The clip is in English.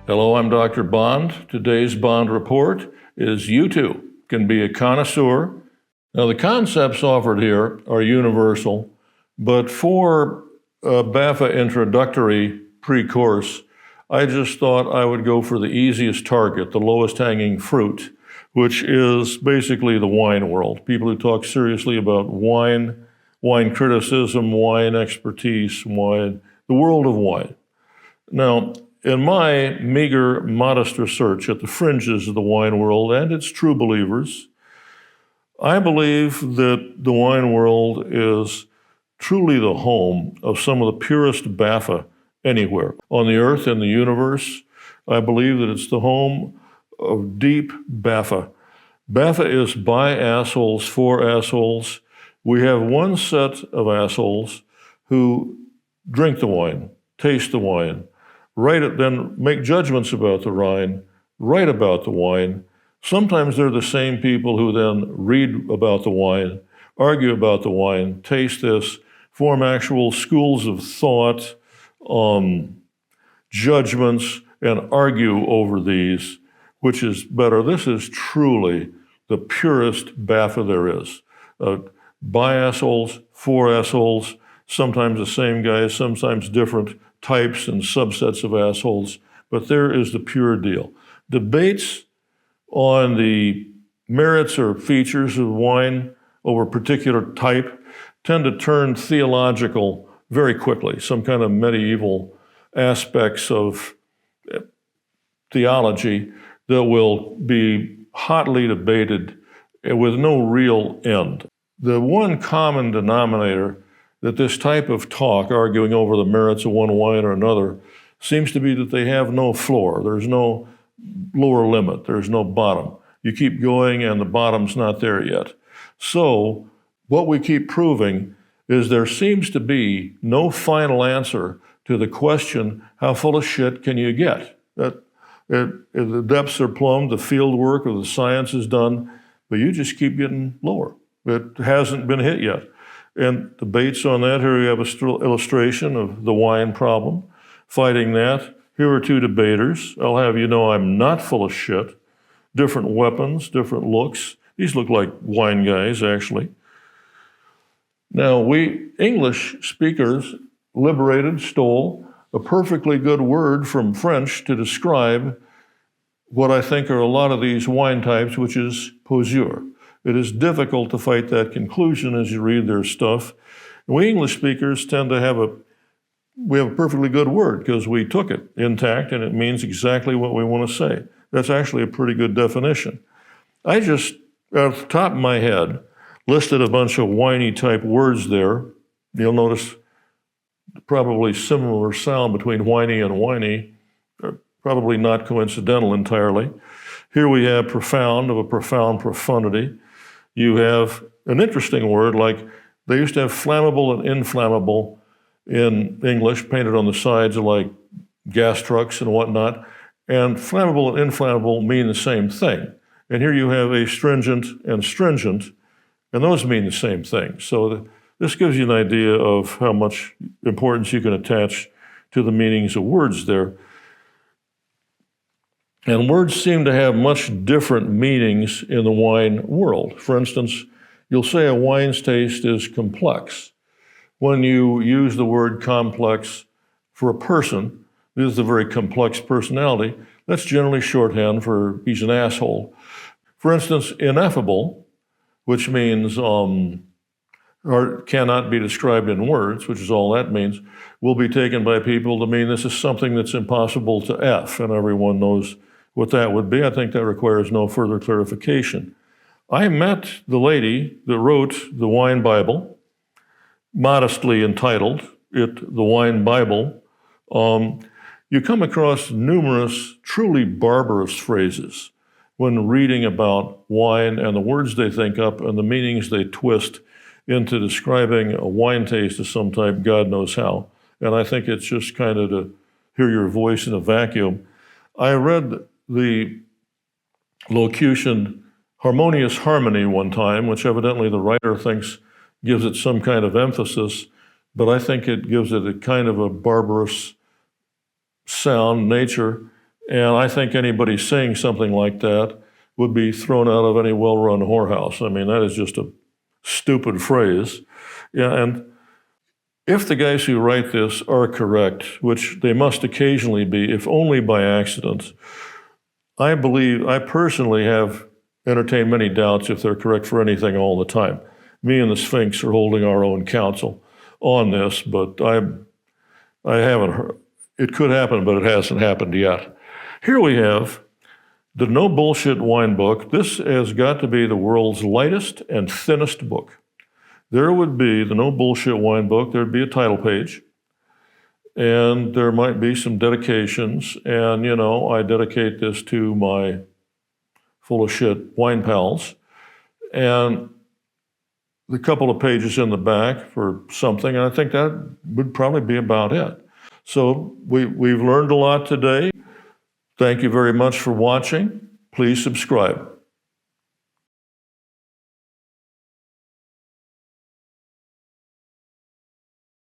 Hello, I'm Dr. Bond. Today's Bond report is you too can be a connoisseur. Now, the concepts offered here are universal, but for a BAFA introductory pre-course, I just thought I would go for the easiest target, the lowest hanging fruit, which is basically the wine world. People who talk seriously about wine, wine criticism, wine expertise, wine, the world of wine. Now, in my meager, modest research at the fringes of the wine world and its true believers, I believe that the wine world is truly the home of some of the purest BAFA anywhere. On the earth, in the universe, I believe that it's the home of deep BAFA. BAFA is by assholes, for assholes. We have one set of assholes who drink the wine, taste the wine, write it, then make judgments about the wine, write about the wine. Sometimes they're the same people who then read about the wine, argue about the wine, taste this, form actual schools of thought, judgments, and argue over these, which is better. This is truly the purest BAFA there is. By assholes, for assholes, sometimes the same guys, sometimes different types and subsets of assholes, but there is the pure deal. Debates on the merits or features of wine over a particular type tend to turn theological very quickly, some kind of medieval aspects of theology that will be hotly debated with no real end. The one common denominator that this type of talk, arguing over the merits of one wine or another, seems to be that they have no floor. There's no lower limit. There's no bottom. You keep going and the bottom's not there yet. So what we keep proving is there seems to be no final answer to the question, how full of shit can you get? The depths are plumbed, the field work or the science is done, but you just keep getting lower. It hasn't been hit yet. And debates on that, here we have an illustration of the wine problem. Fighting that, here are two debaters. I'll have you know I'm not full of shit. Different weapons, different looks. These look like wine guys, actually. Now, we English speakers stole a perfectly good word from French to describe what I think are a lot of these wine types, which is posure. It is difficult to fight that conclusion as you read their stuff. And we English speakers tend to have a perfectly good word because we took it intact and it means exactly what we want to say. That's actually a pretty good definition. I just, off the top of my head, listed a bunch of whiny type words there. You'll notice probably similar sound between whiny and whiny, probably not coincidental entirely. Here we have profound, of a profound profundity. You have an interesting word like they used to have flammable and inflammable in English painted on the sides of like gas trucks and whatnot. And flammable and inflammable mean the same thing. And here you have astringent and stringent, and those mean the same thing. So this gives you an idea of how much importance you can attach to the meanings of words there. And words seem to have much different meanings in the wine world. For instance, you'll say a wine's taste is complex. When you use the word complex for a person, this is a very complex personality, that's generally shorthand for he's an asshole. For instance, ineffable, which means or cannot be described in words, which is all that means, will be taken by people to mean this is something that's impossible to F, and everyone knows what that would be. I think that requires no further clarification. I met the lady that wrote the Wine Bible, modestly entitled it The Wine Bible. You come across numerous truly barbarous phrases when reading about wine and the words they think up and the meanings they twist into describing a wine taste of some type, God knows how. And I think it's just kind of to hear your voice in a vacuum. I read the locution harmonious harmony one time, which evidently the writer thinks gives it some kind of emphasis, but I think it gives it a kind of a barbarous sound, nature, And I think anybody saying something like that would be thrown out of any well-run whorehouse. I mean, that is just a stupid phrase. Yeah, and if the guys who write this are correct, which they must occasionally be, if only by accident, I personally have entertained many doubts if they're correct for anything all the time. Me and the Sphinx are holding our own counsel on this, but I haven't heard. It could happen, but it hasn't happened yet. Here we have the No Bullshit Wine Book. This has got to be the world's lightest and thinnest book. There would be the No Bullshit Wine Book. There'd be a title page, and there might be some dedications. And, I dedicate this to my full of shit wine pals. And a couple of pages in the back for something, and I think that would probably be about it. So we've learned a lot today. Thank you very much for watching. Please subscribe.